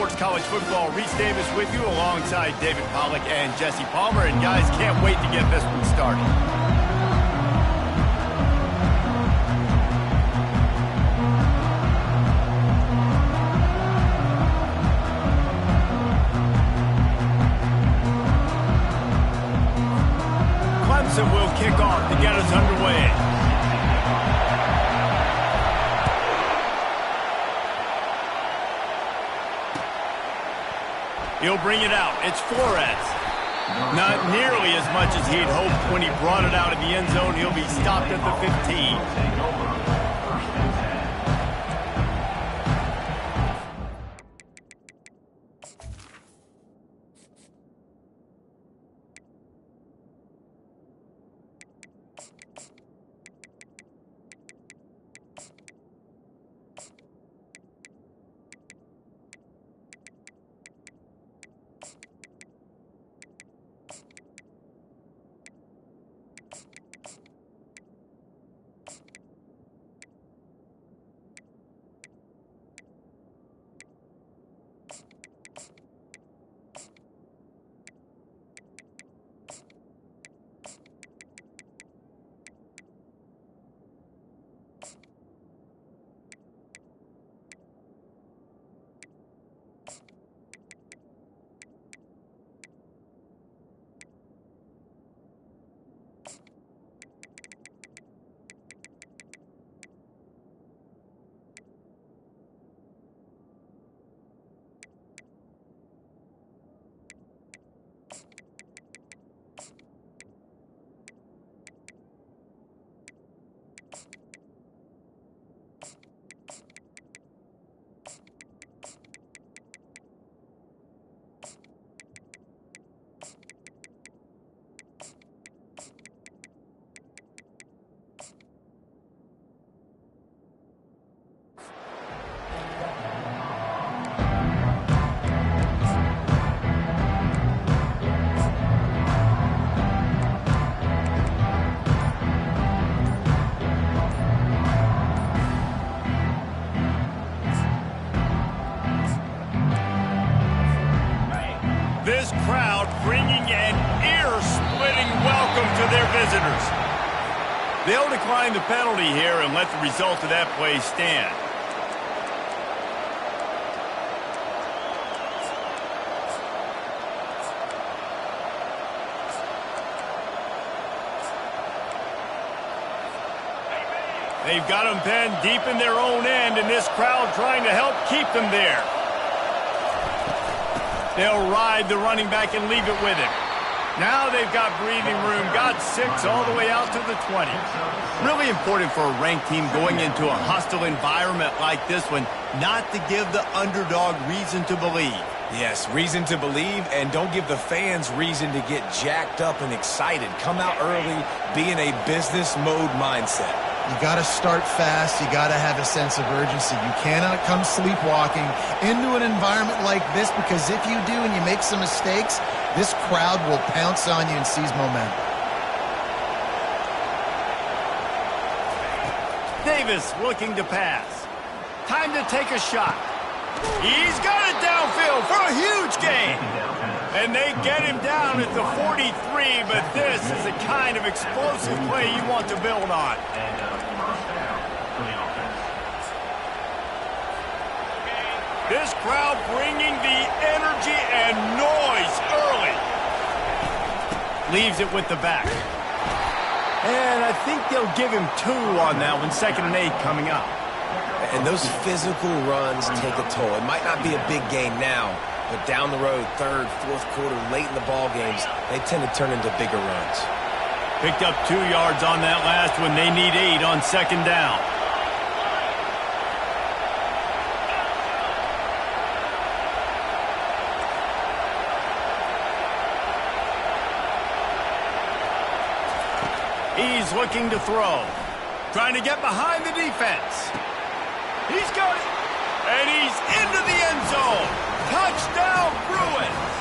Sports College Football. Reese Davis with you alongside David Pollack and Jesse Palmer. And guys, can't wait to get this one started. Clemson will kick off to get us underway. He'll bring it out. It's Flores. Not nearly as much as he'd hoped when he brought it out of the end zone. He'll be stopped at the 15. This crowd bringing an ear-splitting welcome to their visitors. They'll decline the penalty here and let the result of that play stand. They've got them penned deep in their own end, and this crowd trying to help keep them there. They'll ride the running back and leave it with him. Now they've got breathing room, got 6 all the way out to the 20. Really important for a ranked team going into a hostile environment like this one, not to give the underdog reason to believe. Yes, reason to believe, and don't give the fans reason to get jacked up and excited. Come out early, be in a business mode mindset. You got to start fast. You got to have a sense of urgency. You cannot come sleepwalking into an environment like this, because if you do and you make some mistakes, this crowd will pounce on you and seize momentum. Davis looking to pass. Time to take a shot. He's got it downfield for a huge gain. And they get him down at the 43, but this is the kind of explosive play you want to build on. This crowd bringing the energy and noise early. Leaves it with the back. And I think they'll give him 2 on that one. 2nd and 8 coming up. And those physical runs take a toll. It might not be a big gain now, but down the road, 3rd, 4th quarter, late in the ball games, they tend to turn into bigger runs. Picked up 2 yards on that last one. They need 8 on 2nd down. He's looking to throw. Trying to get behind the defense. He's got it. And he's into the end zone. Touchdown, Bruins.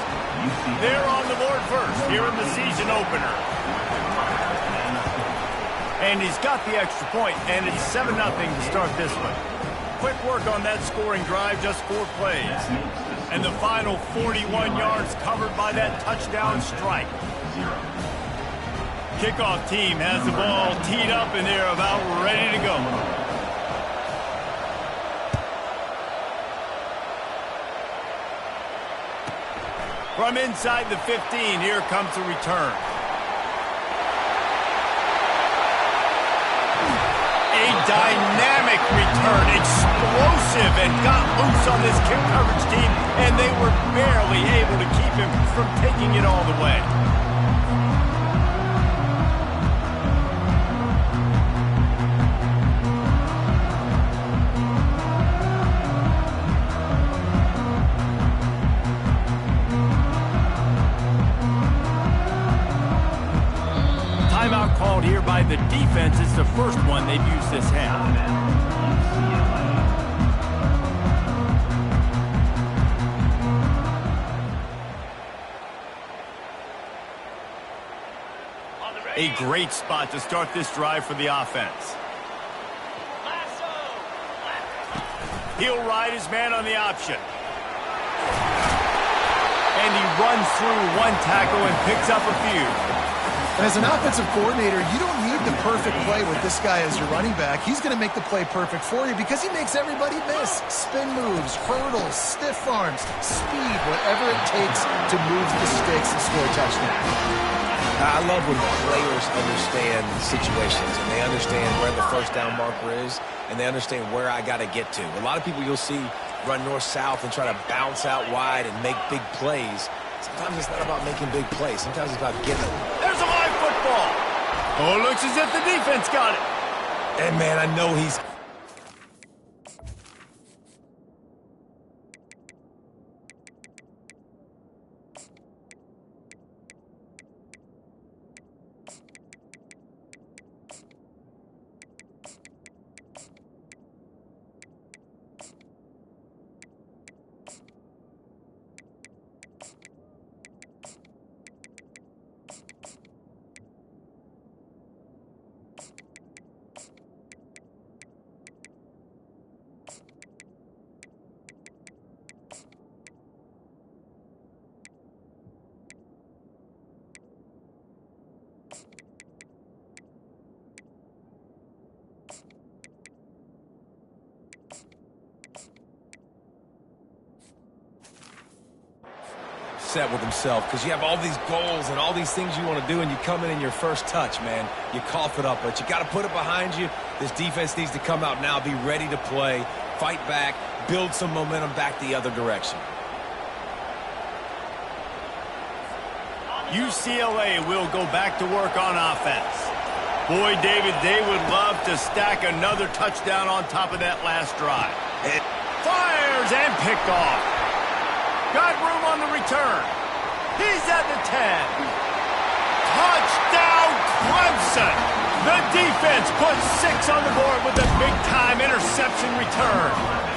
They're on the board first here in the season opener. And he's got the extra point, and it's 7-0 to start this one. Quick work on that scoring drive, just 4 plays. And the final 41 yards covered by that touchdown strike. Kickoff team has the ball teed up and they're about ready to go. From inside the 15, here comes the return. A dynamic return, explosive, and got loose on this kick coverage team, and they were barely able to keep him from taking it all the way. Timeout called here by the defense. It's the first one they've used this half. A great spot to start this drive for the offense. He'll ride his man on the option. And he runs through one tackle and picks up a few. And as an offensive coordinator, you don't need the perfect play with this guy as your running back. He's going to make the play perfect for you because he makes everybody miss. Spin moves, hurdles, stiff arms, speed, whatever it takes to move the sticks and score a touchdown. I love when players understand situations and they understand where the first down marker is and they understand where I got to get to. A lot of people you'll see run north-south and try to bounce out wide and make big plays. Sometimes it's not about making big plays. Sometimes it's about getting them. There's a live football. Oh, it looks as if the defense got it. And, man, I know he's... set with himself because you have all these goals and all these things you want to do, and you come in your first touch, man. You cough it up, but you got to put it behind you. This defense needs to come out now, be ready to play, fight back, build some momentum back the other direction. UCLA will go back to work on offense. Boy, David, they would love to stack another touchdown on top of that last drive. It fires and picked off. Got room on the return. He's at the 10. Touchdown, Clemson. The defense puts 6 on the board with a big-time interception return.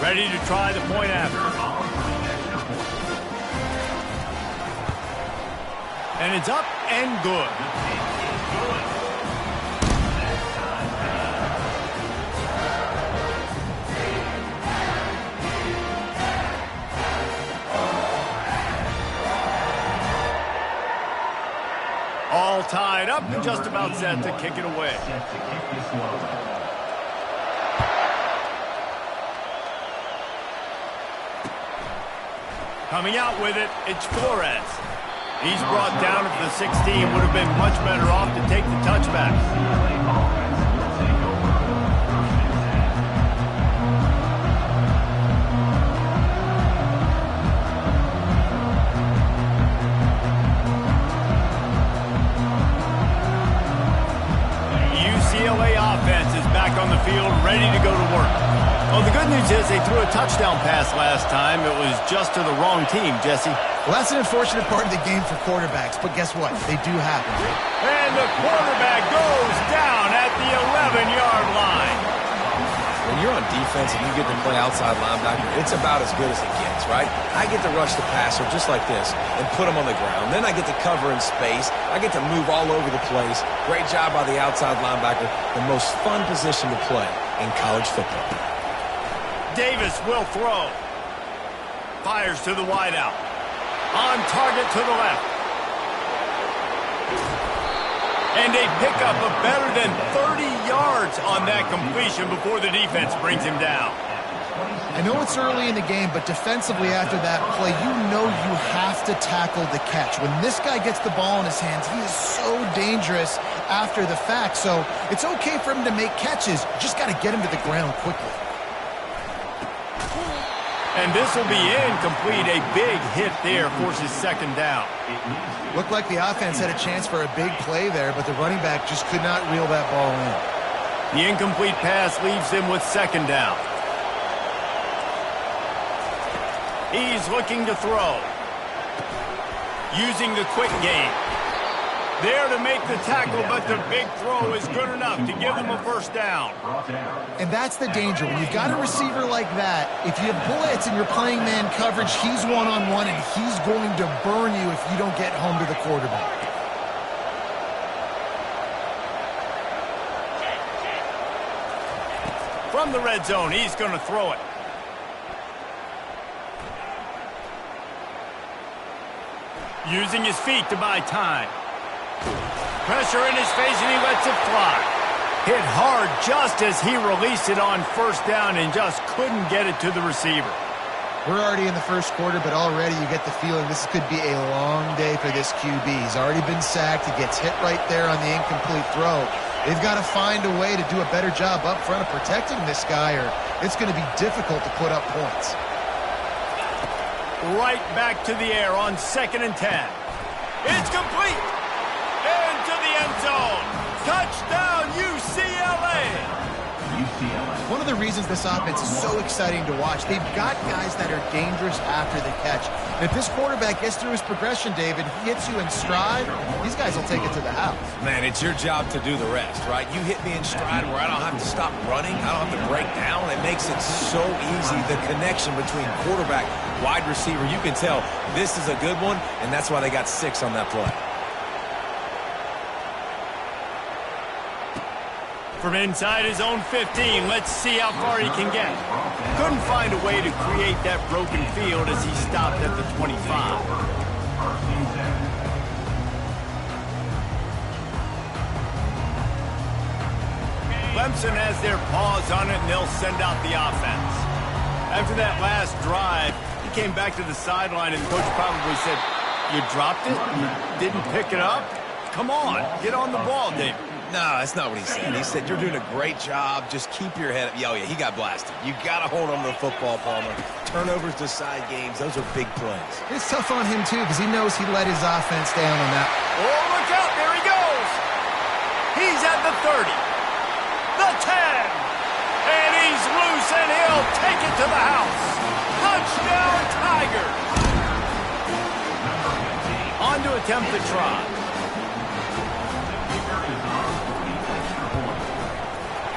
Ready to try the point after. And it's up and good. All tied up and just about set to kick it away. Coming out with it, it's Flores. He's brought down at the 16. Would have been much better off to take the touchback. UCLA offense is back on the field, ready to go to work. Well, the good news is they threw a touchdown pass last time. It was just to the wrong team, Jesse. Well, that's an unfortunate part of the game for quarterbacks, but guess what? They do happen. And the quarterback goes down at the 11-yard line. When you're on defense and you get to play outside linebacker, it's about as good as it gets, right? I get to rush the passer just like this and put him on the ground. Then I get to cover in space. I get to move all over the place. Great job by the outside linebacker. The most fun position to play in college football. Davis will throw. Fires to the wideout. On target to the left. And they pick up a better than 30 yards on that completion before the defense brings him down. I know it's early in the game, but defensively after that play, you know you have to tackle the catch. When this guy gets the ball in his hands, he is so dangerous after the fact. So it's okay for him to make catches. You just got to get him to the ground quickly. And this will be incomplete. A big hit there forces second down. Looked like the offense had a chance for a big play there, but the running back just could not reel that ball in. The incomplete pass leaves him with second down. He's looking to throw. Using the quick game. There to make the tackle, but the big throw is good enough to give them a first down. And that's the danger. When you've got a receiver like that, if you have blitz and you're playing man coverage, he's one-on-one, and he's going to burn you if you don't get home to the quarterback. From the red zone, he's going to throw it. Using his feet to buy time. Pressure in his face, and he lets it fly. Hit hard just as he released it on first down and just couldn't get it to the receiver. We're already in the first quarter, but already you get the feeling this could be a long day for this QB. He's already been sacked. He gets hit right there on the incomplete throw. They've got to find a way to do a better job up front of protecting this guy, or it's going to be difficult to put up points. Right back to the air on 2nd and 10. It's complete. Into the end zone. Touchdown, UCLA. One of the reasons this offense is so exciting to watch, they've got guys that are dangerous after the catch. And if this quarterback gets through his progression, David, he hits you in stride, these guys will take it to the house. Man, it's your job to do the rest, right? You hit me in stride where I don't have to stop running. I don't have to break down. It makes it so easy. The connection between quarterback, wide receiver, you can tell this is a good one, and that's why they got 6 on that play. From inside his own 15, let's see how far he can get. Couldn't find a way to create that broken field as he stopped at the 25. Clemson has their paws on it, and they'll send out the offense. After that last drive, he came back to the sideline, and the coach probably said, "You dropped it? You didn't pick it up? Come on, get on the ball, David." No, that's not what he said. He said, "You're doing a great job. Just keep your head up." Oh, yeah, he got blasted. You got to hold on to the football, Palmer. Turnovers decide games. Those are big plays. It's tough on him, too, because he knows he let his offense down on that. Oh, look out. There he goes. He's at the 30. The 10. And he's loose, and he'll take it to the house. Touchdown, Tigers. On to attempt the try.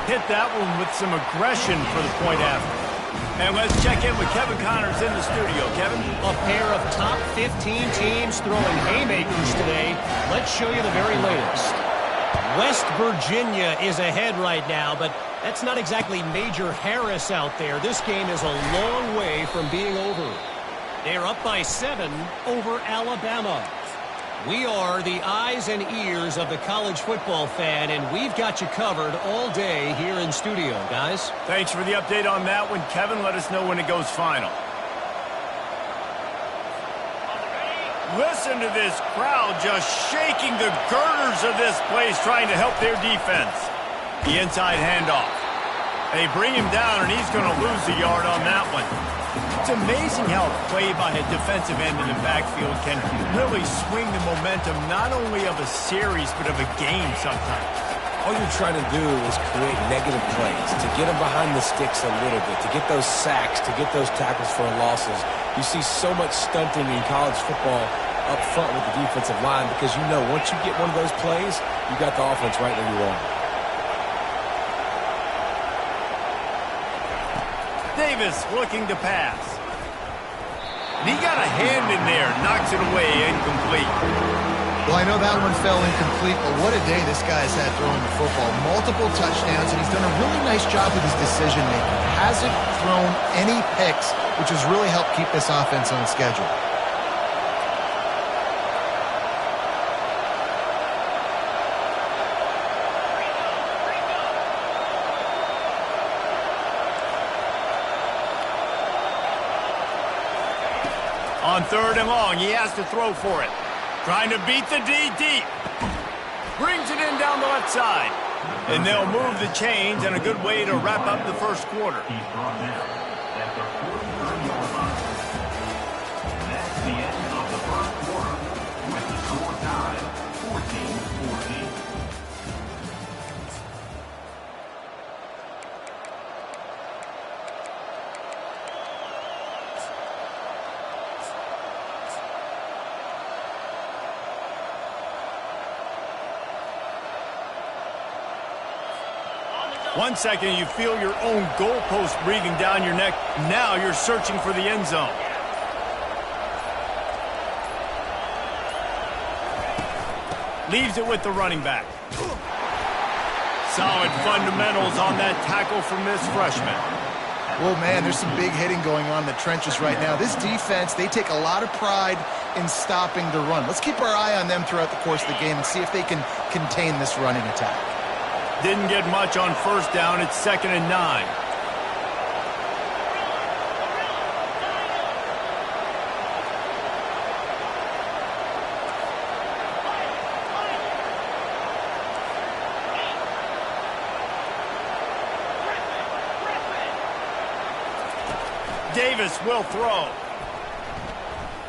Hit that one with some aggression for the point after. And let's check in with Kevin Connors in the studio. Kevin? A pair of top 15 teams throwing haymakers today. Let's show you the very latest. West Virginia is ahead right now, but that's not exactly Major Harris out there. This game is a long way from being over. They're up by 7 over Alabama. We are the eyes and ears of the college football fan, and we've got you covered all day here in studio, guys. Thanks for the update on that one, Kevin. Let us know when it goes final. Listen to this crowd just shaking the girders of this place, trying to help their defense. The inside handoff. They bring him down, and he's going to lose a yard on that one. It's amazing how a play by a defensive end in the backfield can really swing the momentum not only of a series but of a game sometimes. All you're trying to do is create negative plays, to get them behind the sticks a little bit, to get those sacks, to get those tackles for losses. You see so much stunting in college football up front with the defensive line because you know once you get one of those plays, you got the offense right where you want. Davis looking to pass. And he got a hand in there, knocks it away, incomplete. Well, I know that one fell incomplete, but what a day this guy's had throwing the football. Multiple touchdowns, and he's done a really nice job with his decision-making. Hasn't thrown any picks, which has really helped keep this offense on schedule. On 3rd and long, he has to throw for it. Trying to beat the D deep. Brings it in down the left side. And they'll move the chains, and a good way to wrap up the first quarter. He's brought down at the 41-yard line. That's the end of the first quarter with the score tied 14-14. One second, you feel your own goalpost breathing down your neck. Now you're searching for the end zone. Leaves it with the running back. Solid fundamentals on that tackle from this freshman. Well, man, there's some big hitting going on in the trenches right now. This defense, they take a lot of pride in stopping the run. Let's keep our eye on them throughout the course of the game and see if they can contain this running attack. Didn't get much on 1st down. It's 2nd and 9. Davis will throw.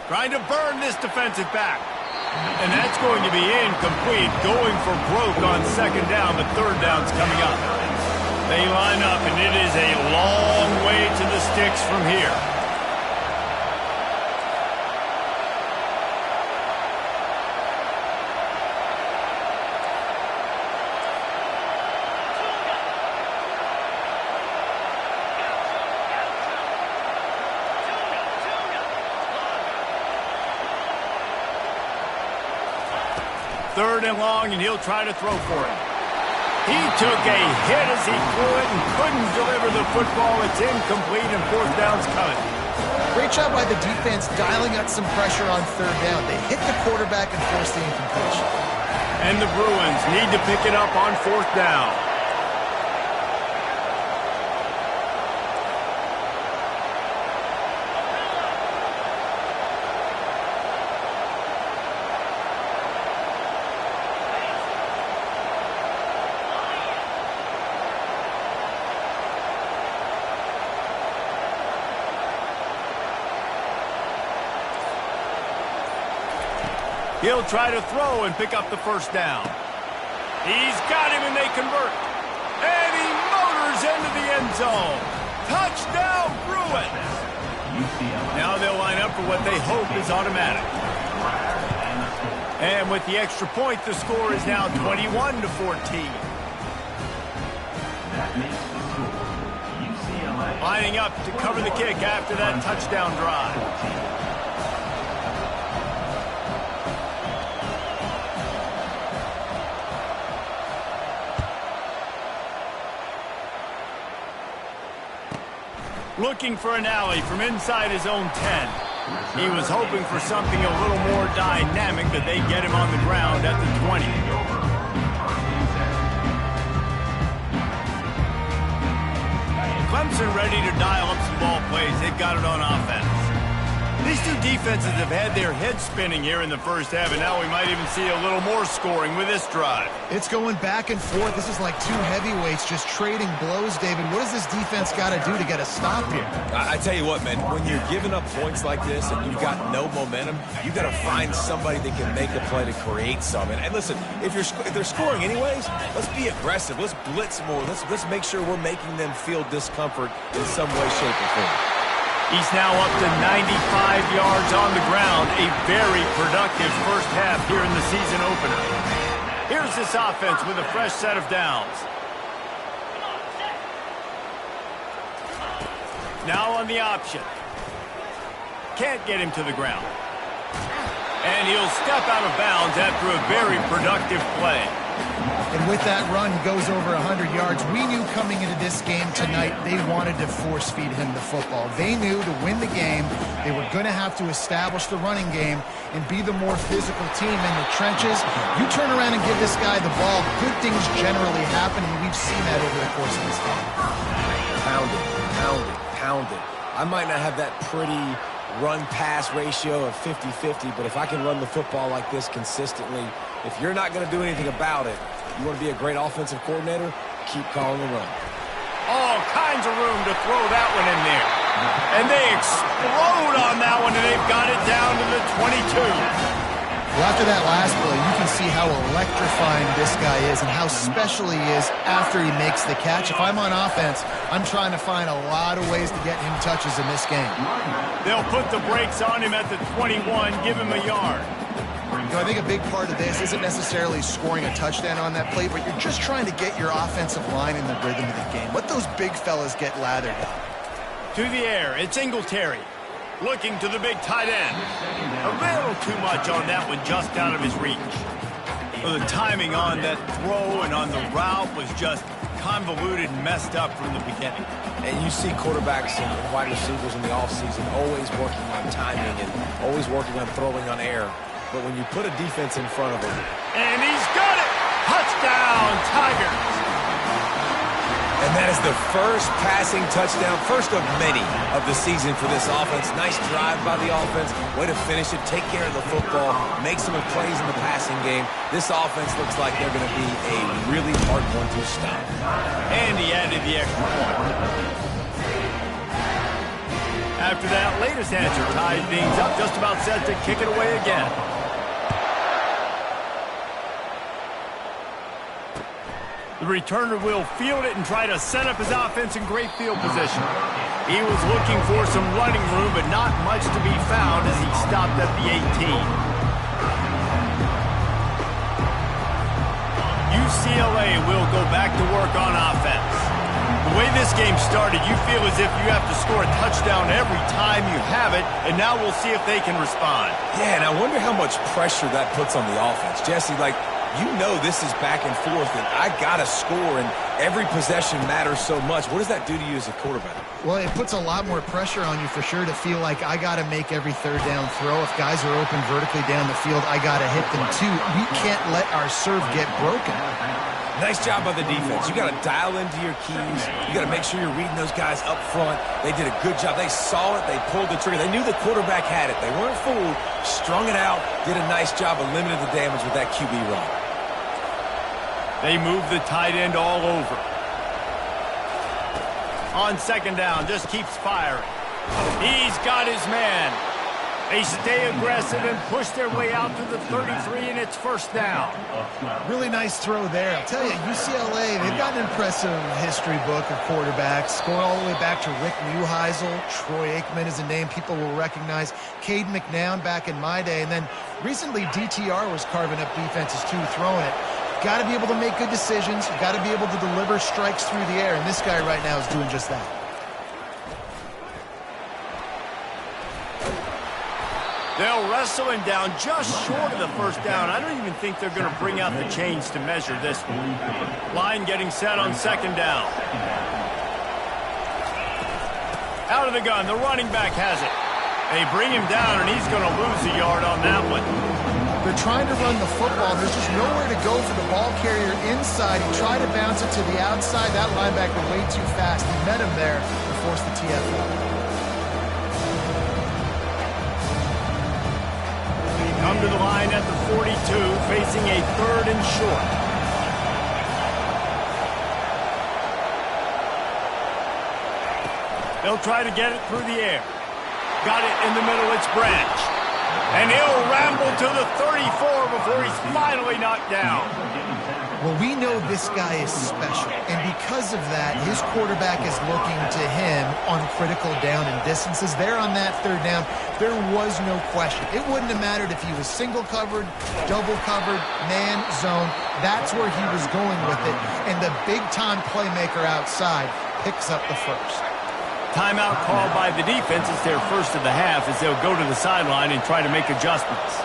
Trying to burn this defensive back. And that's going to be incomplete, going for broke on 2nd down, but 3rd down's coming up. They line up, and it is a long way to the sticks from here. Third and long, and he'll try to throw for it. He took a hit as he threw it and couldn't deliver the football. It's incomplete, and 4th down's coming. Great job by the defense dialing up some pressure on 3rd down. They hit the quarterback and forced the incompletion. And the Bruins need to pick it up on 4th down. He'll try to throw and pick up the 1st down. He's got him, and they convert. And he motors into the end zone. Touchdown, Bruins! Now they'll line up for what they hope is automatic. And with the extra point, the score is now 21-14. Lining up to cover the kick after that touchdown drive. Looking for an alley from inside his own 10. He was hoping for something a little more dynamic, but they get him on the ground at the 20. Clemson ready to dial up some ball plays. They've got it on offense. These two defenses have had their heads spinning here in the first half, and now we might even see a little more scoring with this drive. It's going back and forth. This is like two heavyweights just trading blows, David. What does this defense got to do to get a stop here? I tell you what, man, when you're giving up points like this and you've got no momentum, you got to find somebody that can make a play to create some. And listen, if they're scoring anyways, let's be aggressive. Let's blitz more. Let's make sure we're making them feel discomfort in some way, shape, or form. He's now up to 95 yards on the ground. A very productive first half here in the season opener. Here's this offense with a fresh set of downs. Now on the option. Can't get him to the ground. And he'll step out of bounds after a very productive play. And with that run, he goes over 100 yards. We knew coming into this game tonight they wanted to force-feed him the football. They knew to win the game, they were going to have to establish the running game and be the more physical team in the trenches. You turn around and give this guy the ball, good things generally happen, and we've seen that over the course of this game. Pound it, pound it, pound it. I might not have that pretty run-pass ratio of 50-50, but if I can run the football like this consistently, if you're not going to do anything about it, you want to be a great offensive coordinator, keep calling the run. All kinds of room to throw that one in there. And they explode on that one, and they've got it down to the 22. Well, after that last play, you can see how electrifying this guy is and how special he is after he makes the catch. If I'm on offense, I'm trying to find a lot of ways to get him touches in this game. They'll put the brakes on him at the 21, give him a yard. You know, I think a big part of this isn't necessarily scoring a touchdown on that play, but you're just trying to get your offensive line in the rhythm of the game. Let those big fellas get lathered up. To the air, it's Singletary. Looking to the big tight end. A little too much on that one, just out of his reach. Well, the timing on that throw and on the route was just convoluted and messed up from the beginning. And you see quarterbacks and wide receivers in the offseason always working on timing and always working on throwing on air. But when you put a defense in front of him. And he's got it! Touchdown, Tigers! And that is the first passing touchdown, first of many of the season for this offense. Nice drive by the offense. Way to finish it, take care of the football, make some plays in the passing game. This offense looks like they're going to be a really hard one to stop. And he added the extra point. After that latest answer tied things up, just about set to kick it away again. The returner will field it and try to set up his offense in great field position. He was looking for some running room, but not much to be found as he stopped at the 18. UCLA will go back to work on offense. The way this game started, you feel as if you have to score a touchdown every time you have it, and now we'll see if they can respond. Yeah, and I wonder how much pressure that puts on the offense. Jesse, like, you know this is back and forth, and I got to score, and every possession matters so much. What does that do to you as a quarterback? Well, it puts a lot more pressure on you for sure to feel like I got to make every third down throw. If guys are open vertically down the field, I got to hit them too. We can't let our serve get broken. Nice job by the defense. You got to dial into your keys. You got to make sure you're reading those guys up front. They did a good job. They saw it. They pulled the trigger. They knew the quarterback had it. They weren't fooled. Strung it out. Did a nice job of limiting the damage with that QB run. They move the tight end all over. On second down, just keeps firing. He's got his man. They stay aggressive and push their way out to the 33, and it's first down. Really nice throw there. I'll tell you, UCLA, they've got an impressive history book of quarterbacks. Going all the way back to Rick Neuheisel. Troy Aikman is a name people will recognize. Cade McNown back in my day. And then recently DTR was carving up defenses too, throwing it. Got to be able to make good decisions. Got to be able to deliver strikes through the air. And this guy right now is doing just that. They'll wrestle him down just short of the first down. I don't even think they're going to bring out the chains to measure this one. Line getting set on second down. Out of the gun, the running back has it. They bring him down, and he's going to lose a yard on that one. They're trying to run the football. There's just nowhere to go for the ball carrier inside. He tried to bounce it to the outside. That linebacker way too fast. He met him there and forced the TFL. They come to the line at the 42, facing a 3rd and short. They'll try to get it through the air. Got it in the middle, it's Branch. And he'll ramble to the 34 before he's finally knocked down. Well, we know this guy is special, and because of that, his quarterback is looking to him on critical down and distances. There on that 3rd down, there was no question. It wouldn't have mattered if he was single covered, double covered, man, zone. That's where he was going with it, and the big-time playmaker outside picks up the first. Timeout called by the defense. It's their first of the half as they'll go to the sideline and try to make adjustments.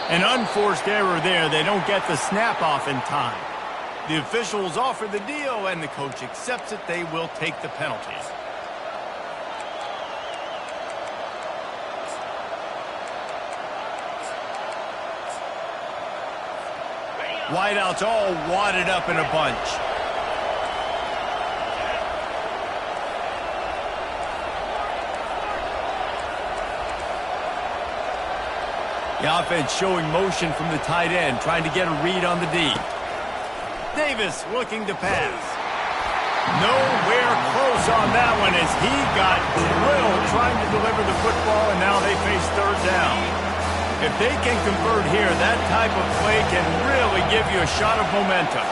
An unforced error there. They don't get the snap off in time. The officials offer the deal, and the coach accepts it. They will take the penalties. Wideouts all wadded up in a bunch. The offense showing motion from the tight end, trying to get a read on the D. Davis looking to pass. Nowhere close on that one as he got drilled trying to deliver the football, and now they face 3rd down. If they can convert here, that type of play can really give you a shot of momentum.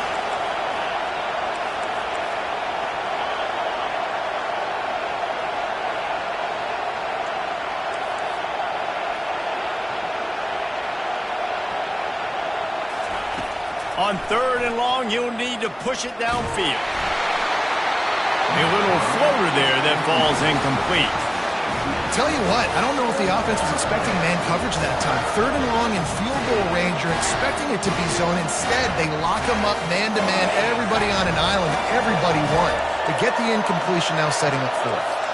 On 3rd and long, you'll need to push it downfield. A little floater there that falls incomplete. Tell you what, I don't know if the offense was expecting man coverage that time. 3rd and long in field goal range, you're expecting it to be zone. Instead, they lock them up man-to-man, everybody on an island, everybody won. To get the incompletion, now setting up 4th.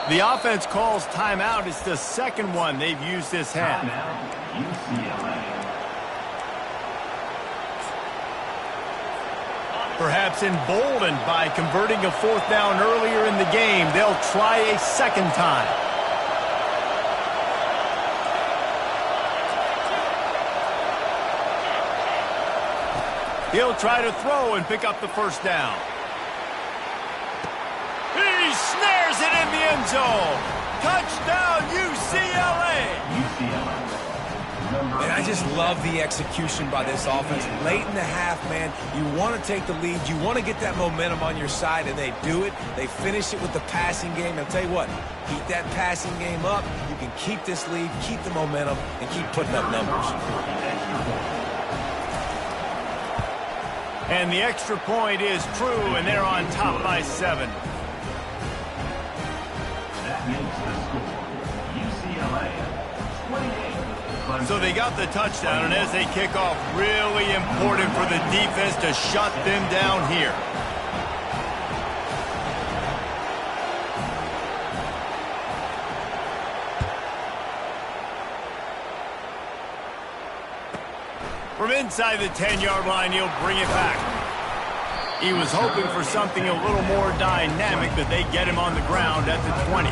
The offense calls timeout. It's the 2nd one they've used this half. Perhaps emboldened by converting a 4th down earlier in the game, they'll try a 2nd time. He'll try to throw and pick up the 1st down. He snares it in the end zone. Touchdown, UCLA. And I just love the execution by this offense. Late in the half, man, you want to take the lead. You want to get that momentum on your side, and they do it. They finish it with the passing game. And I'll tell you what, keep that passing game up. You can keep this lead, keep the momentum, and keep putting up numbers. And the extra point is true, and they're on top by 7. So they got the touchdown, and as they kick off, really important for the defense to shut them down here. From inside the 10-yard line, he'll bring it back. He was hoping for something a little more dynamic, but they get him on the ground at the 20.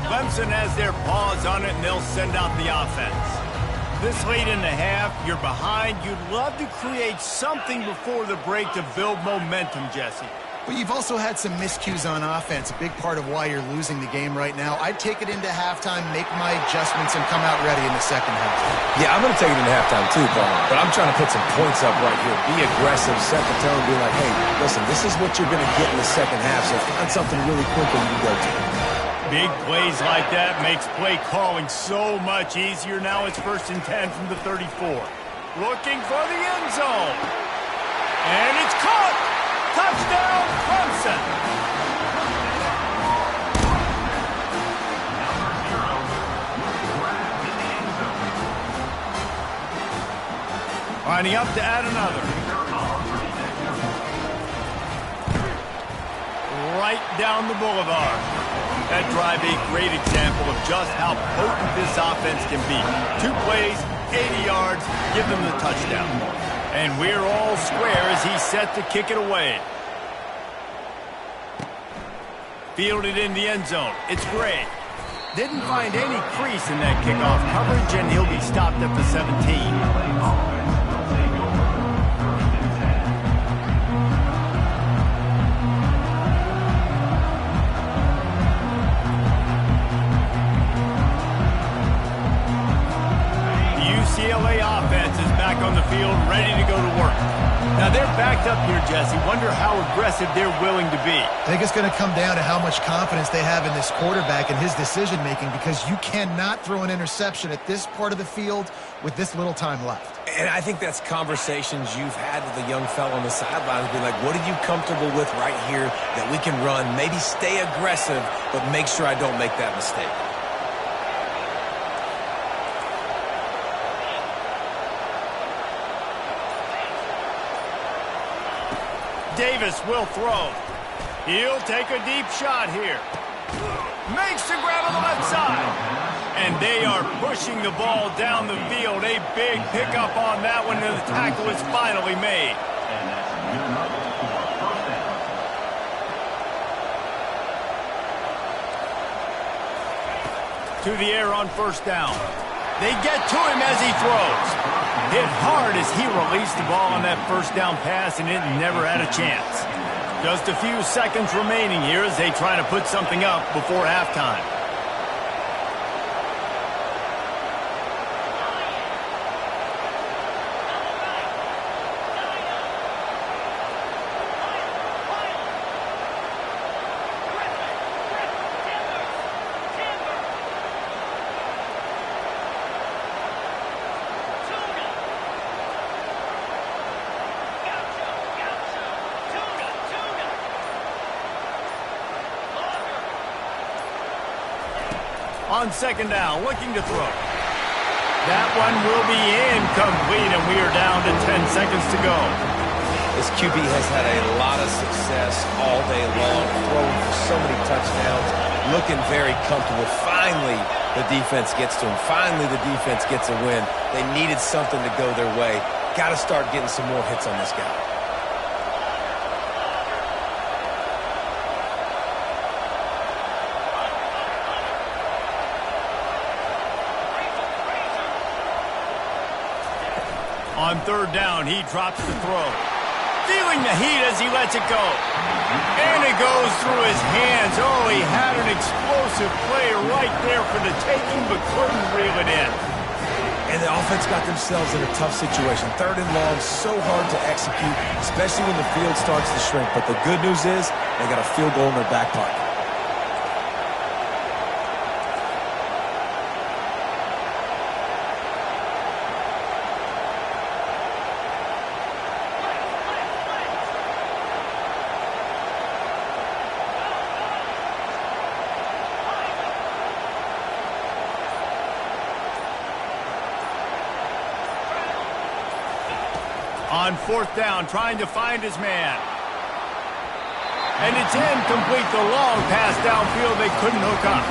Clemson has their paws on it, and they'll send out the offense. This late in the half, you're behind. You'd love to create something before the break to build momentum, Jesse. But you've also had some miscues on offense, a big part of why you're losing the game right now. I'd take it into halftime, make my adjustments, and come out ready in the second half. Yeah, I'm going to take it into halftime too, Paul. But I'm trying to put some points up right here. Be aggressive, set the tone, be like, hey, listen, this is what you're going to get in the second half, so find something really quick that you can go to. Big plays like that makes play calling so much easier. Now it's 1st and 10 from the 34. Looking for the end zone. And it's caught! Touchdown, Clemson! Lining up to add another. Right down the boulevard. That drive a great example of just how potent this offense can be. 2 plays, 80 yards, give them the touchdown. And we're all square as he's set to kick it away. Fielded in the end zone. It's Gray. Didn't find any crease in that kickoff coverage, and he'll be stopped at the 17. UCLA offense is back on the field, ready to go to work. Now they're backed up here, Jesse. Wonder how aggressive they're willing to be. I think it's going to come down to how much confidence they have in this quarterback and his decision-making, because you cannot throw an interception at this part of the field with this little time left. And I think that's conversations you've had with the young fellow on the sidelines. Be like, what are you comfortable with right here that we can run? Maybe stay aggressive, but make sure I don't make that mistake. Davis will throw. He'll take a deep shot here. Makes the grab on the left side. And they are pushing the ball down the field. A big pickup on that one, and the tackle is finally made. And that's good enough for a first down. To the air on 1st down. They get to him as he throws. Hit hard as he released the ball on that 1st down pass, and it never had a chance. Just a few seconds remaining here as they try to put something up before halftime. On 2nd down, looking to throw. That one will be incomplete, and we are down to 10 seconds to go. This QB has had a lot of success all day long, throwing for so many touchdowns, looking very comfortable. Finally, the defense gets to him. Finally, the defense gets a win. They needed something to go their way. Got to start getting some more hits on this guy. On 3rd down, he drops the throw. Feeling the heat as he lets it go. And it goes through his hands. Oh, he had an explosive play right there for the taking, but couldn't reel it in. And the offense got themselves in a tough situation. 3rd and long, so hard to execute, especially when the field starts to shrink. But the good news is they got a field goal in their back pocket. On 4th down, trying to find his man. And it's incomplete. The long pass downfield, they couldn't hook up.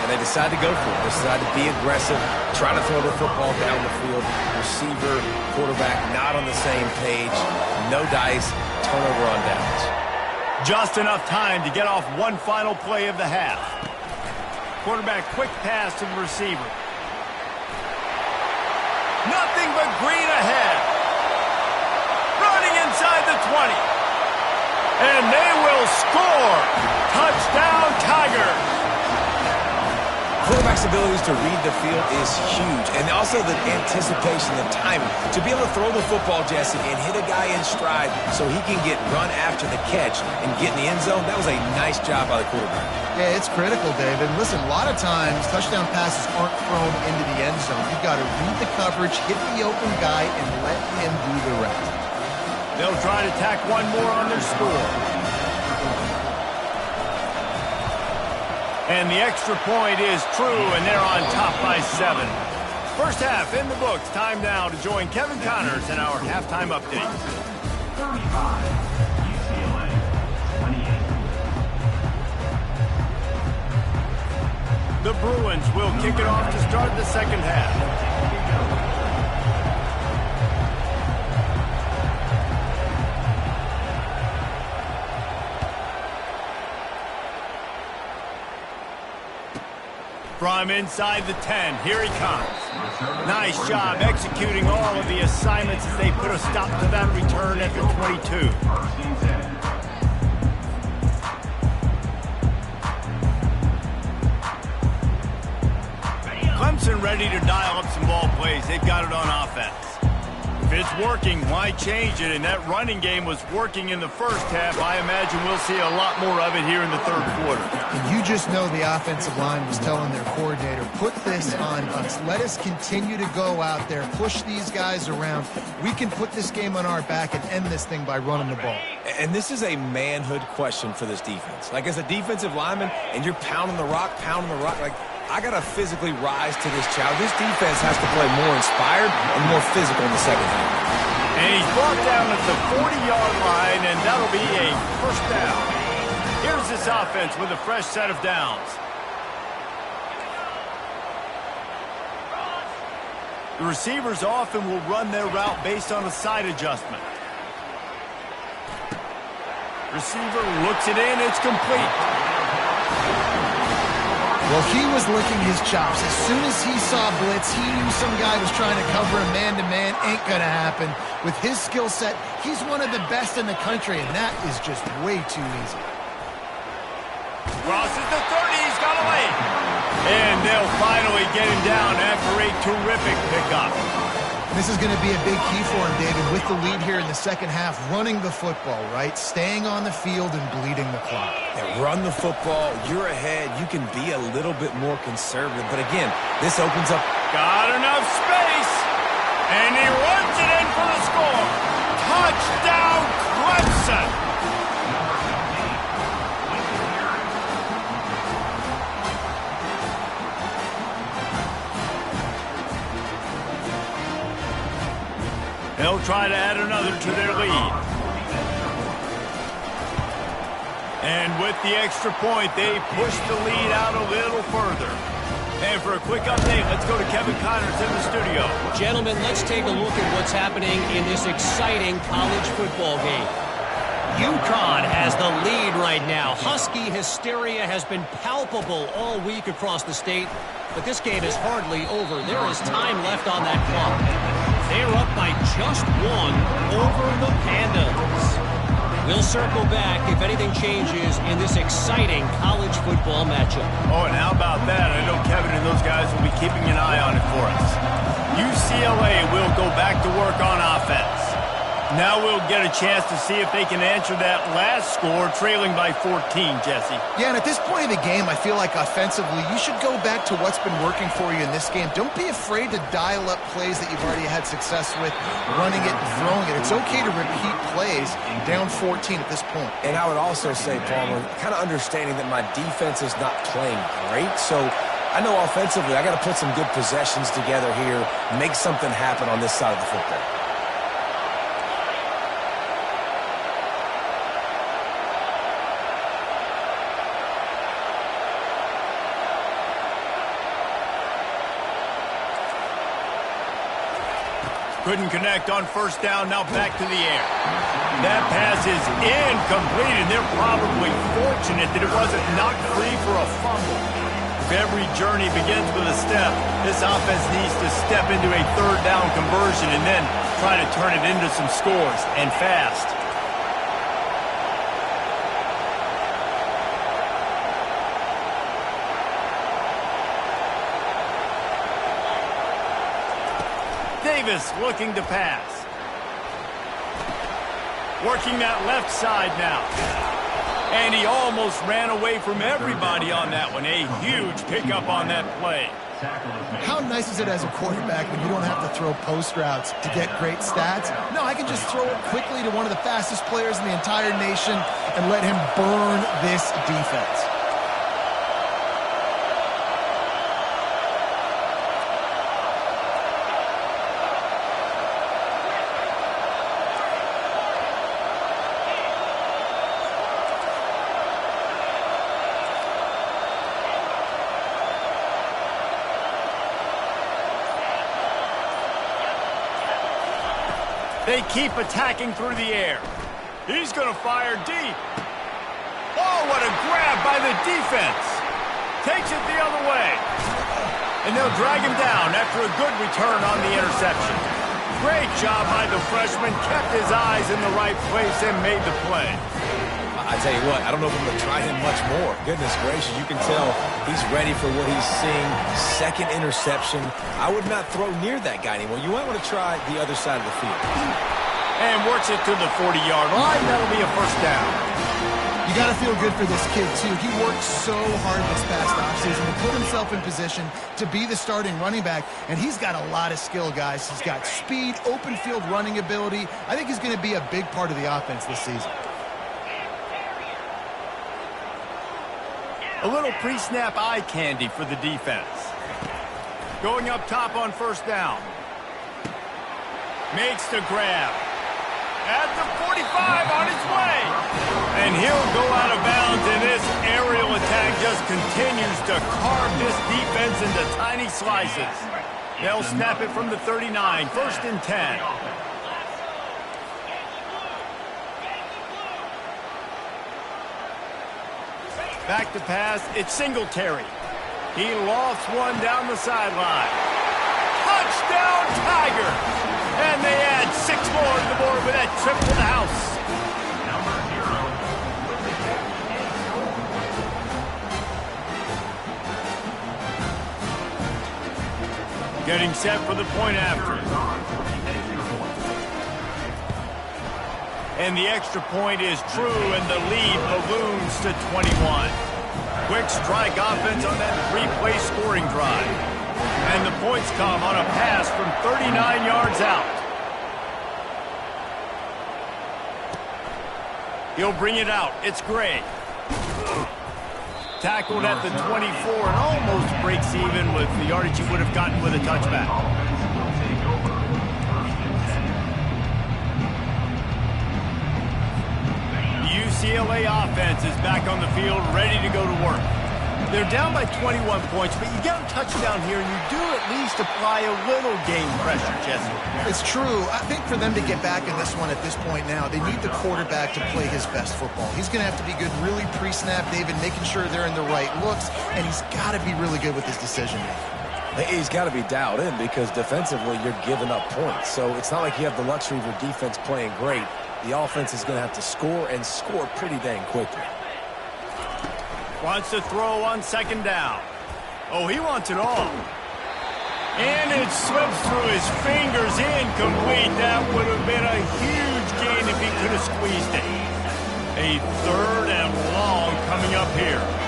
And they decide to go for it. They decide to be aggressive, try to throw the football down the field. Receiver, quarterback, not on the same page. No dice, turnover on downs. Just enough time to get off one final play of the half. Quarterback quick pass to the receiver. Nothing but green ahead. Running inside the 20. And they will score. Touchdown, Tigers. Quarterback's abilities to read the field is huge, and also the anticipation, the timing. To be able to throw the football, Jesse, and hit a guy in stride so he can get run after the catch and get in the end zone, that was a nice job by the quarterback. Yeah, it's critical, David. Listen, a lot of times touchdown passes aren't thrown into the end zone. You've got to read the coverage, hit the open guy, and let him do the rest. They'll try to tack one more on their score. And the extra point is true, and they're on top by 7. First half in the books. Time now to join Kevin Connors in our halftime update. 35, UCLA, 28. The Bruins will kick it off to start the second half. From inside the 10, here he comes. Nice job executing all of the assignments as they put a stop to that return at the 22. Clemson ready to dial up some ball plays. They've got it on offense. If it's working, why change it? And that running game was working in the first half. I imagine we'll see a lot more of it here in the third quarter. And you just know the offensive line was telling their coordinator, put this on us. Let us continue to go out there, push these guys around. We can put this game on our back and end this thing by running the ball. And this is a manhood question for this defense. Like, as a defensive lineman, and you're pounding the rock, like, I got to physically rise to this challenge. This defense has to play more inspired and more physical in the second half. And he's brought down at the 40-yard line, and that'll be a first down. Here's this offense with a fresh set of downs. The receivers often will run their route based on a side adjustment. Receiver looks it in. It's complete. Well, he was licking his chops. As soon as he saw blitz, he knew some guy was trying to cover him man-to-man. Ain't going to happen. With his skill set, he's one of the best in the country, and that is just way too easy. Crosses the 30. He's got away. And they'll finally get him down after a terrific pickup. This is going to be a big key for him, David, with the lead here in the second half, running the football, right? Staying on the field and bleeding the clock. Yeah, run the football. You're ahead. You can be a little bit more conservative. But again, this opens up. Got enough space. And he runs it in for the score. Touchdown, Clemson. They'll try to add another to their lead. And with the extra point, they push the lead out a little further. And for a quick update, let's go to Kevin Connors in the studio. Gentlemen, let's take a look at what's happening in this exciting college football game. UConn has the lead right now. Husky hysteria has been palpable all week across the state, but this game is hardly over. There is time left on that clock. They're up by just one over the Pandas. We'll circle back if anything changes in this exciting college football matchup. Oh, and how about that? I know Kevin and those guys will be keeping an eye on it for us. UCLA will go back to work on offense. Now we'll get a chance to see if they can answer that last score, trailing by 14, Jesse. Yeah, and at this point in the game, I feel like offensively, you should go back to what's been working for you in this game. Don't be afraid to dial up plays that you've already had success with, running it and throwing it. It's okay to repeat plays down 14 at this point. And I would also say, Palmer, kind of understanding that my defense is not playing great, so I know offensively I got to put some good possessions together here, make something happen on this side of the football. Couldn't connect on first down, now back to the air. That pass is incomplete, and they're probably fortunate that it wasn't knocked free for a fumble. If every journey begins with a step, this offense needs to step into a third down conversion and then try to turn it into some scores, and fast. Davis looking to pass. Working that left side now. And he almost ran away from everybody on that one. A huge pickup on that play. How nice is it as a quarterback when you don't have to throw post routes to get great stats? No, I can just throw it quickly to one of the fastest players in the entire nation and let him burn this defense. They keep attacking through the air. He's going to fire deep. Oh, what a grab by the defense. Takes it the other way. And they'll drag him down after a good return on the interception. Great job by the freshman. Kept his eyes in the right place and made the play. I tell you what, I don't know if I'm going to try him much more. Goodness gracious, you can tell he's ready for what he's seeing. Second interception. I would not throw near that guy anymore. You might want to try the other side of the field. And works it to the 40-yard line. That'll be a first down. You got to feel good for this kid, too. He worked so hard this past offseason to put himself in position to be the starting running back, and he's got a lot of skill, guys. He's got speed, open field running ability. I think he's going to be a big part of the offense this season. A little pre-snap eye candy for the defense. Going up top on first down. Makes the grab. At the 45 on his way. And he'll go out of bounds, and this aerial attack just continues to carve this defense into tiny slices. They'll snap it from the 39, first and 10. Back to pass, it's Singletary. He lofts one down the sideline. Touchdown, Tigers! And they add 6 more to the board with that trip to the house. Getting set for the point after. And the extra point is true, and the lead balloons to 21. Quick strike offense on that 3-play scoring drive. And the points come on a pass from 39 yards out. He'll bring it out. It's Gray. Tackled at the 24 and almost breaks even with the yardage he would have gotten with a touchback. UCLA offense is back on the field, ready to go to work. They're down by 21 points, but you get a touchdown here, and you do at least apply a little game pressure, Jesse. It's true. I think for them to get back in this one at this point now, they need the quarterback to play his best football. He's going to have to be good really pre-snap, David, making sure they're in the right looks, and he's got to be really good with his decision-making. He's got to be dialed in because defensively you're giving up points. So it's not like you have the luxury of your defense playing great. The offense is going to have to score and score pretty dang quickly. Wants to throw on second down. Oh, he wants it all. And it slips through his fingers, incomplete. That would have been a huge gain if he could have squeezed it. A third and long coming up here.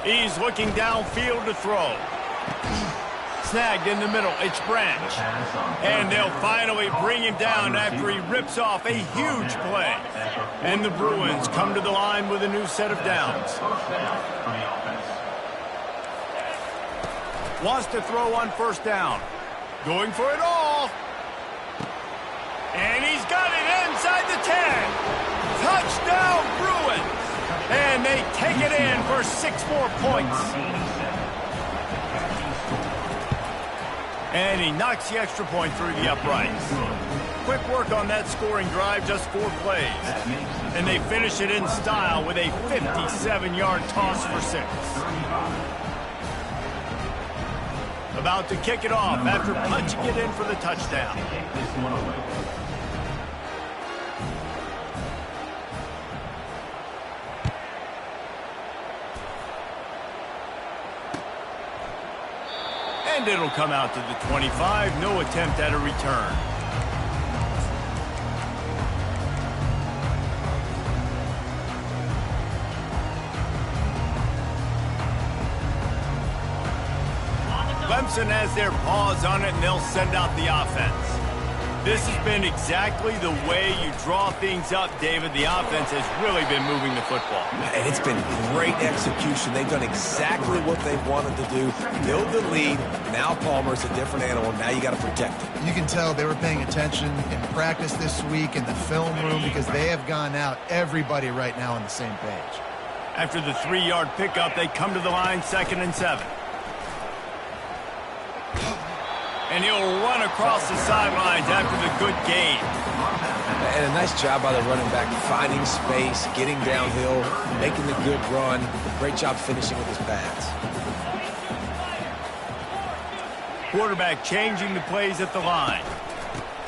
He's looking downfield to throw. Snagged in the middle. It's Branch. And they'll finally bring him down after he rips off a huge play. And the Bruins come to the line with a new set of downs. Wants to throw on first down. Going for it all. And he's got it inside the 10. Touchdown, Bruins. they take it in for 6 more points. And he knocks the extra point through the uprights. Quick work on that scoring drive, just 4 plays. And they finish it in style with a 57-yard toss for 6. About to kick it off after punching it in for the touchdown. And it'll come out to the 25. No attempt at a return. Clemson has their paws on it, and they'll send out the offense. This has been exactly the way you draw things up, David. The offense has really been moving the football. And it's been great execution. They've done exactly what they've wanted to do. Build the lead. Now Palmer's a different animal. Now you got to protect him. You can tell they were paying attention in practice this week in the film room because they have gone out, everybody right now on the same page. After the 3-yard pickup, they come to the line, 2nd and 7. And he'll run across the sidelines after the good gain. And a nice job by the running back, finding space, getting downhill, making the good run. Great job finishing with his pads. Quarterback changing the plays at the line.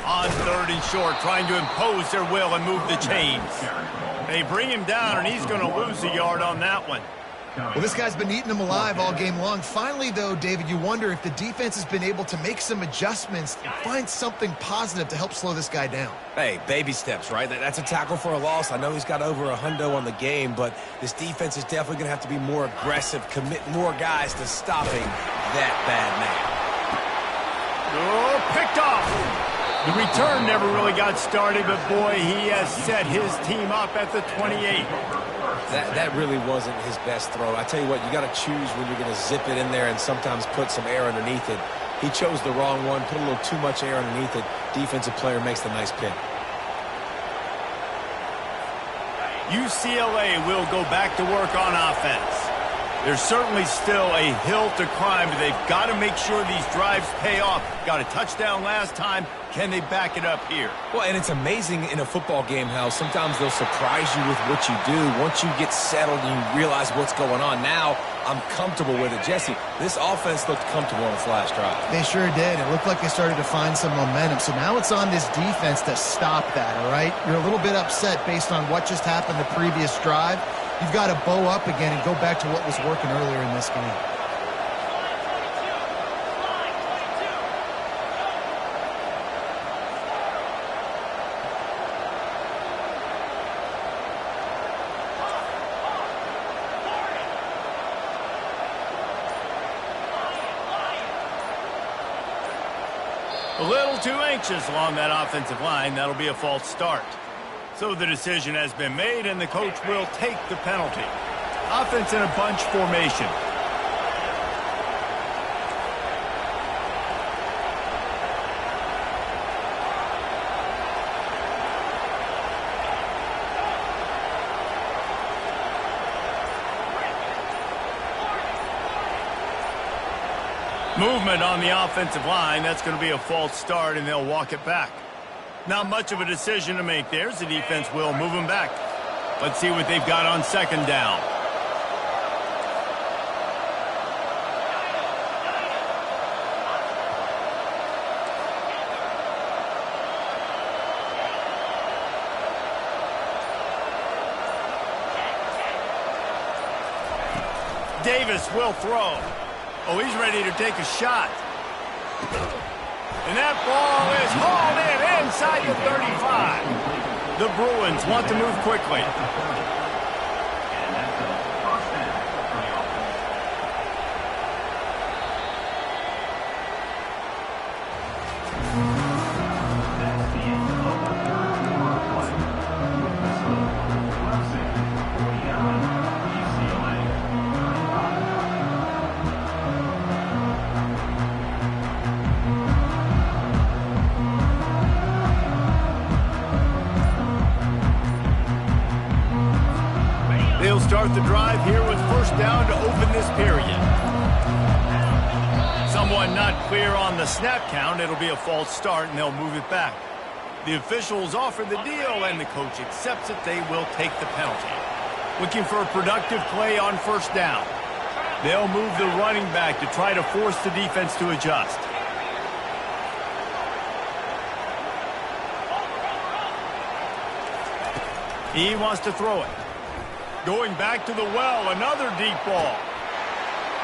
On 3rd and short, trying to impose their will and move the chains. They bring him down, and he's going to lose a yard on that one. Well, this guy's been eating them alive all game long. Finally, though, David, you wonder if the defense has been able to make some adjustments and find something positive to help slow this guy down. Hey, baby steps, right? That's a tackle for a loss. I know he's got over $100 on the game, but this defense is definitely going to have to be more aggressive, commit more guys to stopping that bad man. Oh, picked off. The return never really got started, but boy, he has set his team up at the 28. That really wasn't his best throw. I tell you what, you got to choose when you're going to zip it in there and sometimes put some air underneath it. He chose the wrong one, put a little too much air underneath it. Defensive player makes the nice pick. UCLA will go back to work on offense. There's certainly still a hill to climb, but they've got to make sure these drives pay off. Got a touchdown last time. Can they back it up here? Well, and it's amazing in a football game how sometimes they'll surprise you with what you do. Once you get settled and you realize what's going on, now I'm comfortable with it. Jesse, this offense looked comfortable on the flash drive. They sure did. It looked like they started to find some momentum. So now it's on this defense to stop that, all right? You're a little bit upset based on what just happened the previous drive. You've got to bow up again and go back to what was working earlier in this game. A little too anxious along that offensive line. That'll be a false start. So the decision has been made, and the coach will take the penalty. Offense in a bunch formation. Movement on the offensive line. That's going to be a false start, and they'll walk it back. Not much of a decision to make there. The defense will move them back. Let's see what they've got on 2nd down. Davis will throw. Oh, he's ready to take a shot. And that ball is hauled in inside the 35. The Bruins want to move quickly. And that's a first down for the offense. That's the end of the third quarter play. With the score, Clemson 49, UCLA 35. start the drive here with first down to open this period. Someone not clear on the snap count. It'll be a false start, and they'll move it back. The officials offer the deal, and the coach accepts it. They will take the penalty. Looking for a productive play on first down. They'll move the running back to try to force the defense to adjust. He wants to throw it. Going back to the well, another deep ball.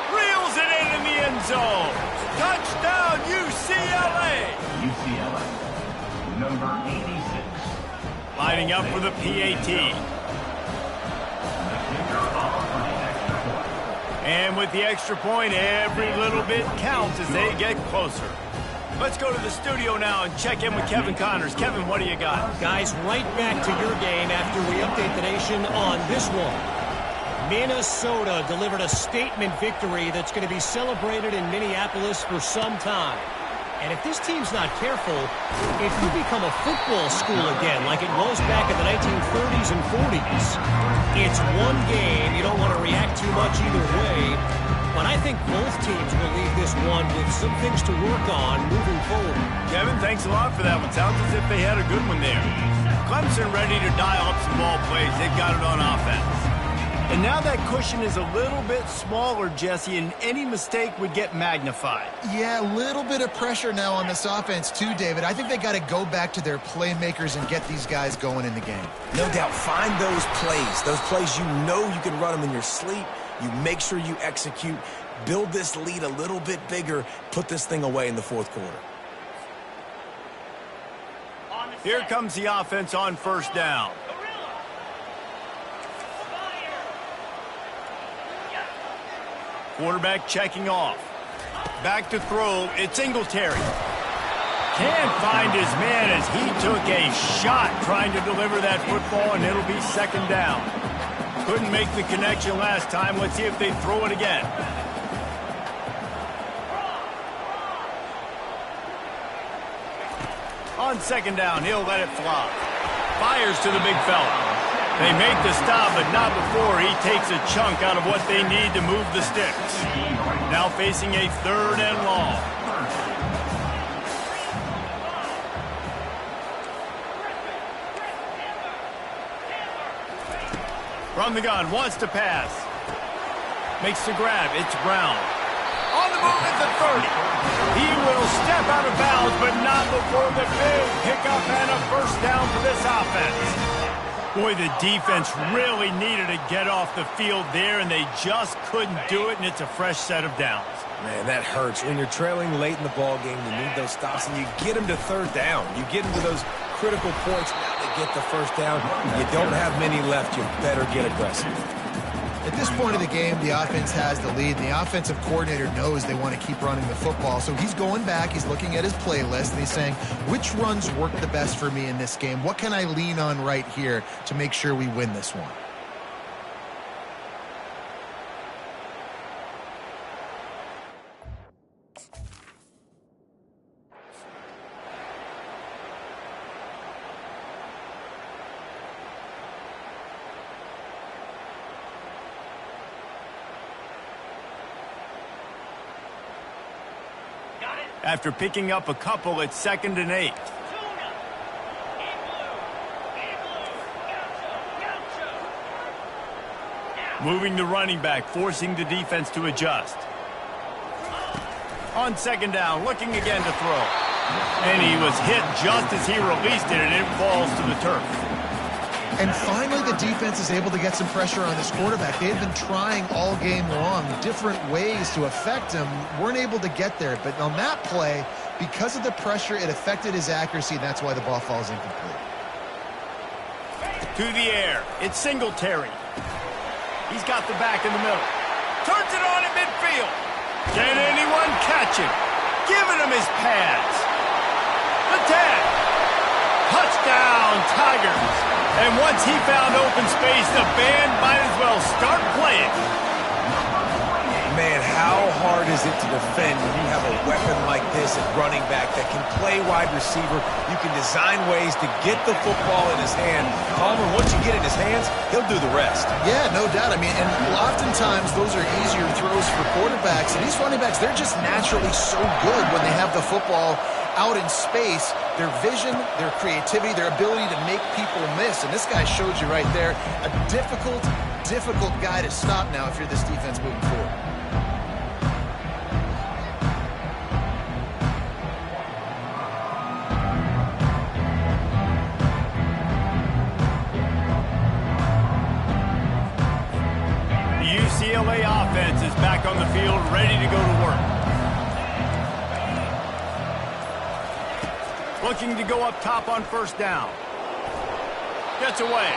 Reels it in the end zone. Touchdown, UCLA. UCLA, number 86. Lining up for the PAT. And with the extra point, every little bit counts as they get closer. Let's go to the studio now and check in with Kevin Connors. Kevin, what do you got? Guys, right back to your game after we update the nation on this one. Minnesota delivered a statement victory that's going to be celebrated in Minneapolis for some time. And if this team's not careful, it could become a football school again like it was back in the 1930s and 40s. It's one game. You don't want to react too much either way. But I think both teams will leave this one with some things to work on moving forward. Kevin, thanks a lot for that one. Sounds as if they had a good one there. Clemson ready to dial up some ball plays. They've got it on offense. And now that cushion is a little bit smaller, Jesse, and any mistake would get magnified. Yeah, a little bit of pressure now on this offense too, David. I think they got to go back to their playmakers and get these guys going in the game. No doubt, find those plays you know you can run them in your sleep. You make sure you execute, build this lead a little bit bigger, put this thing away in the fourth quarter. Here comes the offense on first down. Quarterback checking off. Back to throw. It's Singletary. Can't find his man as he took a shot trying to deliver that football, and it'll be second down. Couldn't make the connection last time. Let's see if they throw it again. On second down, he'll let it fly. Fires to the big fella. They make the stop, but not before he takes a chunk out of what they need to move the sticks. Now facing a third and long. From the gun, wants to pass. Makes the grab, it's Brown. On the move at the 30. He will step out of bounds, but not before the big pickup and a first down for this offense. Boy, the defense really needed to get off the field there, and they just couldn't do it, and it's a fresh set of downs. Man, that hurts. When you're trailing late in the ball game, you need those stops, and you get them to third down. You get them to those critical points. Now they get the first down. You don't have many left. You better get aggressive. At this point of the game, the offense has the lead, and the offensive coordinator knows they want to keep running the football. So he's going back, he's looking at his playlist, and he's saying, which runs work the best for me in this game? What can I lean on right here to make sure we win this one? After picking up a couple, it's 2nd and 8. Moving the running back, forcing the defense to adjust. On second down, looking again to throw. And he was hit just as he released it, and it falls to the turf. And finally, the defense is able to get some pressure on this quarterback. They've been trying all game long, different ways to affect him. Weren't able to get there. But on that play, because of the pressure, it affected his accuracy, and that's why the ball falls incomplete. To the air. It's Singletary. He's got the back in the middle. Turns it on in midfield. Can anyone catch him? Giving him his pads. The 10. Touchdown, Tigers. And once he found open space, the band might as well start playing. Man, how hard is it to defend when you have a weapon like this at running back that can play wide receiver? You can design ways to get the football in his hand. Palmer, once you get it in his hands, he'll do the rest. Yeah, no doubt. I mean, and oftentimes those are easier throws for quarterbacks. And these running backs, they're just naturally so good when they have the football out in space. Their vision, their creativity, their ability to make people miss. And this guy showed you right there, a difficult guy to stop now if you're this defense moving forward. UCLA offense is back on the field, ready to go to work. Looking to go up top on first down. Gets away.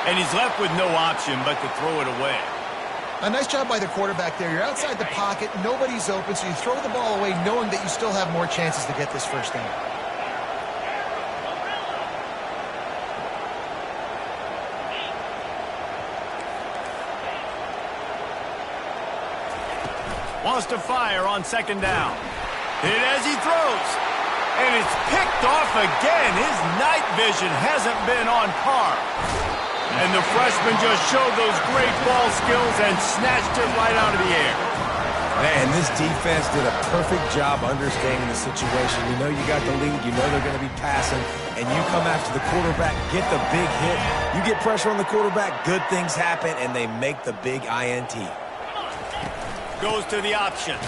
And he's left with no option but to throw it away. A nice job by the quarterback there. You're outside the pocket, nobody's open, so you throw the ball away knowing that you still have more chances to get this first down. Wants to fire on second down. Hit as he throws. And it's picked off again. His night vision hasn't been on par. And the freshman just showed those great ball skills and snatched it right out of the air. Man, this defense did a perfect job understanding the situation. You know you got the lead. You know they're going to be passing. And you come after the quarterback, get the big hit. You get pressure on the quarterback, good things happen, and they make the big INT. Goes to the option.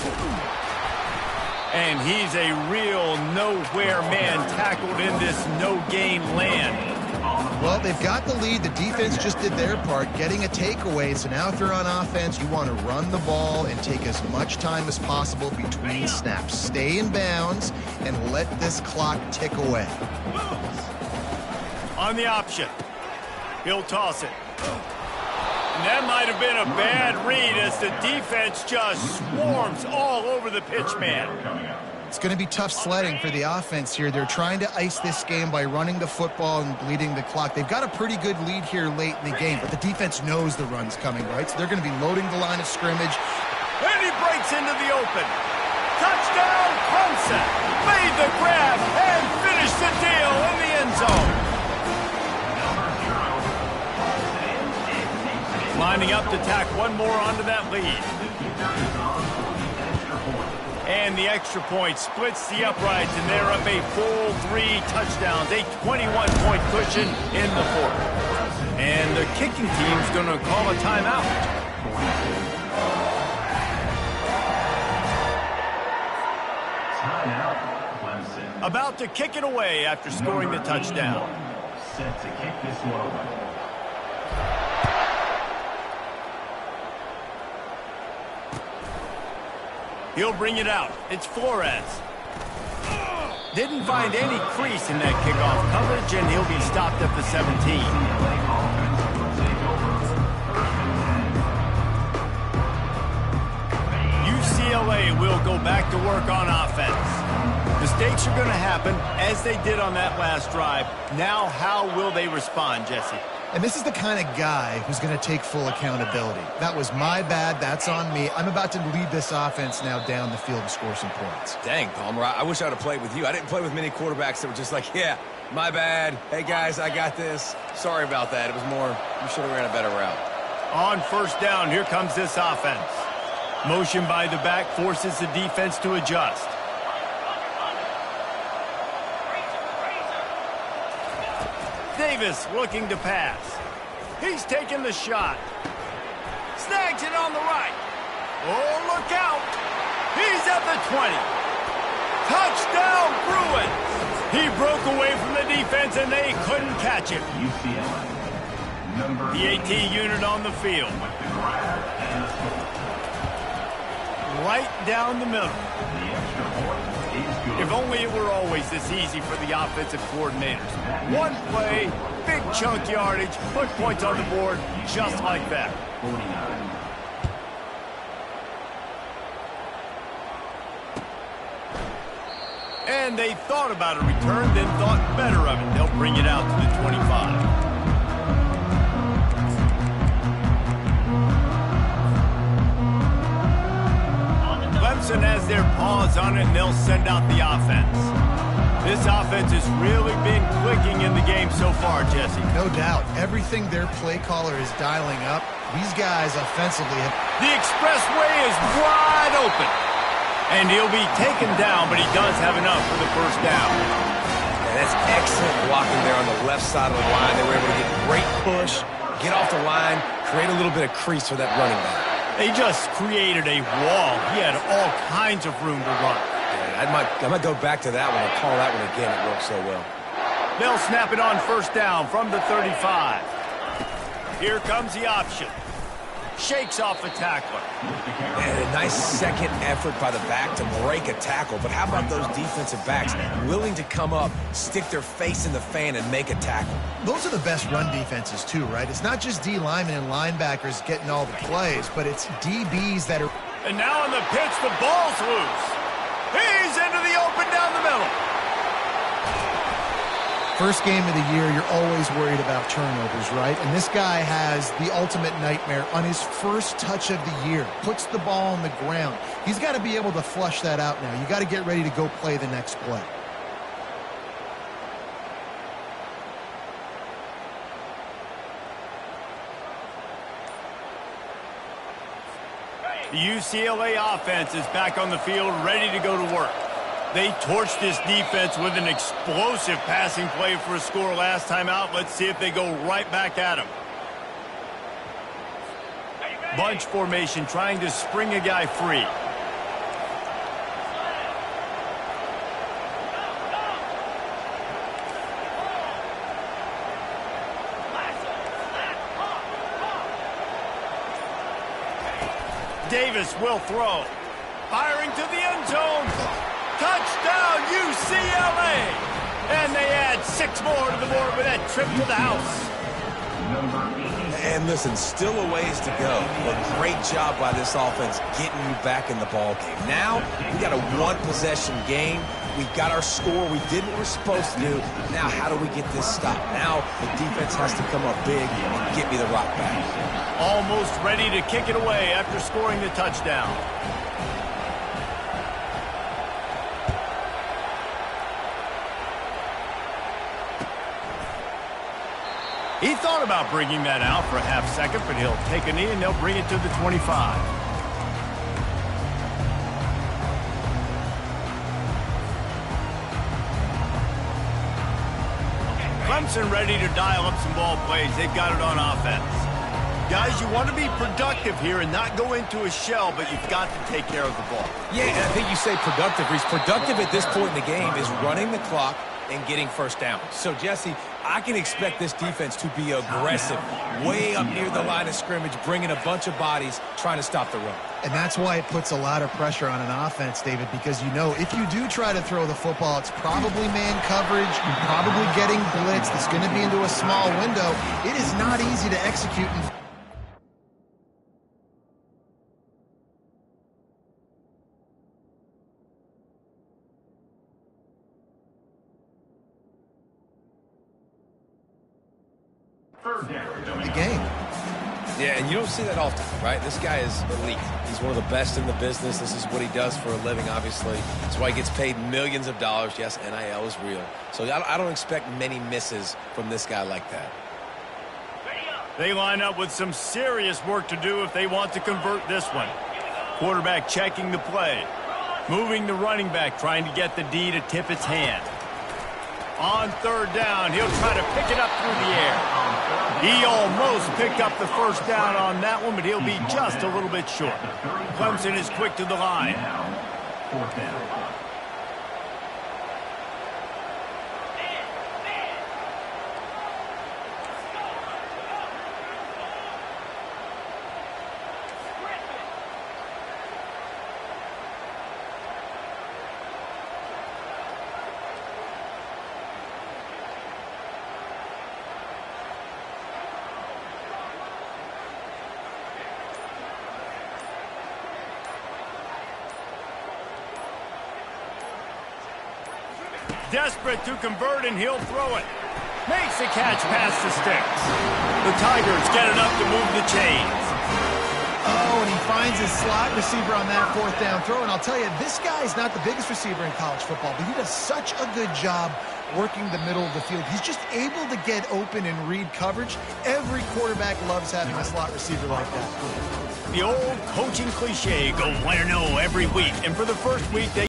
And he's a real nowhere man tackled in this no-gain land. Well, they've got the lead. The defense just did their part, getting a takeaway. So now if you're on offense, you want to run the ball and take as much time as possible between snaps. Stay in bounds and let this clock tick away. On the option. He'll toss it. And that might have been a bad read as the defense just swarms all over the pitch man. It's going to be tough sledding for the offense here. They're trying to ice this game by running the football and bleeding the clock. They've got a pretty good lead here late in the game, but the defense knows the run's coming, right? So they're going to be loading the line of scrimmage. And he breaks into the open. Touchdown, Clemson. Made the grab and finished the deal in the end zone. Lining up to tack one more onto that lead. And the extra point splits the uprights, and they're up a full 3 touchdowns, a 21-point cushion in the fourth. And the kicking team's going to call a timeout. Timeout, Clemson. About to kick it away after scoring the touchdown. Set to kick this one away. He'll bring it out. It's Flores. Didn't find any crease in that kickoff coverage, and he'll be stopped at the 17. UCLA will go back to work on offense. Mistakes are going to happen, as they did on that last drive. Now, how will they respond, Jesse? And this is the kind of guy who's going to take full accountability. That was my bad. That's on me. I'm about to lead this offense now down the field to score some points. Dang, Palmer, I wish I would have played with you. I didn't play with many quarterbacks that were just like, yeah, my bad. Hey, guys, I got this. Sorry about that. It was more, you should have ran a better route. On first down, here comes this offense. Motion by the back forces the defense to adjust. Davis looking to pass. He's taking the shot. Snags it on the right. Oh, look out. He's at the 20. Touchdown, Bruins. He broke away from the defense, and they couldn't catch him. UCLA. Number The AT unit on the field. with the grab and the score. Right down the middle. The extra point is good. If only it were always this easy for the offensive coordinators. One play, big chunk yardage, put points on the board just like that. 49. And they thought about a return, then thought better of it. They'll bring it out to the 25. Clemson has their paws on it, and they'll send out the offense. This offense has really been clicking in the game so far, Jesse. No doubt. Everything their play caller is dialing up, these guys offensively have... The expressway is wide open. And he'll be taken down, but he does have enough for the first down. Yeah, that's excellent blocking there on the left side of the line. They were able to get great push, get off the line, create a little bit of crease for that running back. They just created a wall. He had all kinds of room to run. Yeah, I might go back to that one and call that one again. It worked so well. They'll snap it on first down from the 35. Here comes the option. Shakes off the tackler. And a nice second effort by the back to break a tackle. But how about those defensive backs willing to come up, stick their face in the fan, and make a tackle? Those are the best run defenses, too, right? It's not just D linemen and linebackers getting all the plays, but it's DBs that are... And now on the pitch, the ball's loose. He's into the open down the middle. First game of the year, you're always worried about turnovers, right? And this guy has the ultimate nightmare on his first touch of the year. Puts the ball on the ground. He's got to be able to flush that out now. You got to get ready to go play the next play. The UCLA offense is back on the field, ready to go to work. They torched this defense with an explosive passing play for a score last time out. Let's see if they go right back at him. Bunch formation, trying to spring a guy free. Davis will throw. Firing to the end zone. Touchdown, UCLA! And they add 6 more to the board with that trip to the house. And listen, still a ways to go, but great job by this offense getting you back in the ball game. Now, we got a one-possession game. We got our score. We did what we're supposed to do. Now, how do we get this stopped? Now, the defense has to come up big and get me the rock back. Almost ready to kick it away after scoring the touchdown. He thought about bringing that out for a half second, but he'll take a knee and they'll bring it to the 25. Clemson ready to dial up some ball plays. They've got it on offense. Guys, you want to be productive here and not go into a shell, but you've got to take care of the ball. Yeah, and I think you say productive. Reese, productive at this point in the game is running the clock and getting first down. So, Jesse, I can expect this defense to be aggressive, way up near the line of scrimmage, bringing a bunch of bodies, trying to stop the run. And that's why it puts a lot of pressure on an offense, David, because you know if you do try to throw the football, it's probably man coverage, probably getting blitzed, it's going to be into a small window. It is not easy to execute. The game. Yeah, and you don't see that often, right? This guy is elite. He's one of the best in the business. This is what he does for a living, obviously. That's why he gets paid millions of dollars. Yes, NIL is real. So I don't expect many misses from this guy like that. They line up with some serious work to do if they want to convert this one. Quarterback checking the play. Moving the running back, trying to get the D to tip its hand. On third down, he'll try to pick it up through the air. He almost picked up the first down on that one, but he'll be just a little bit short. Clemson is quick to the line. Fourth down. Desperate to convert, and he'll throw it. Makes the catch past the sticks. The Tigers get it up to move the chains. Oh, and he finds his slot receiver on that fourth down throw. And I'll tell you, this guy's not the biggest receiver in college football, but he does such a good job working the middle of the field. He's just able to get open and read coverage. Every quarterback loves having a slot receiver like that. The old coaching cliche, go 1-0 every week. And for the first week, they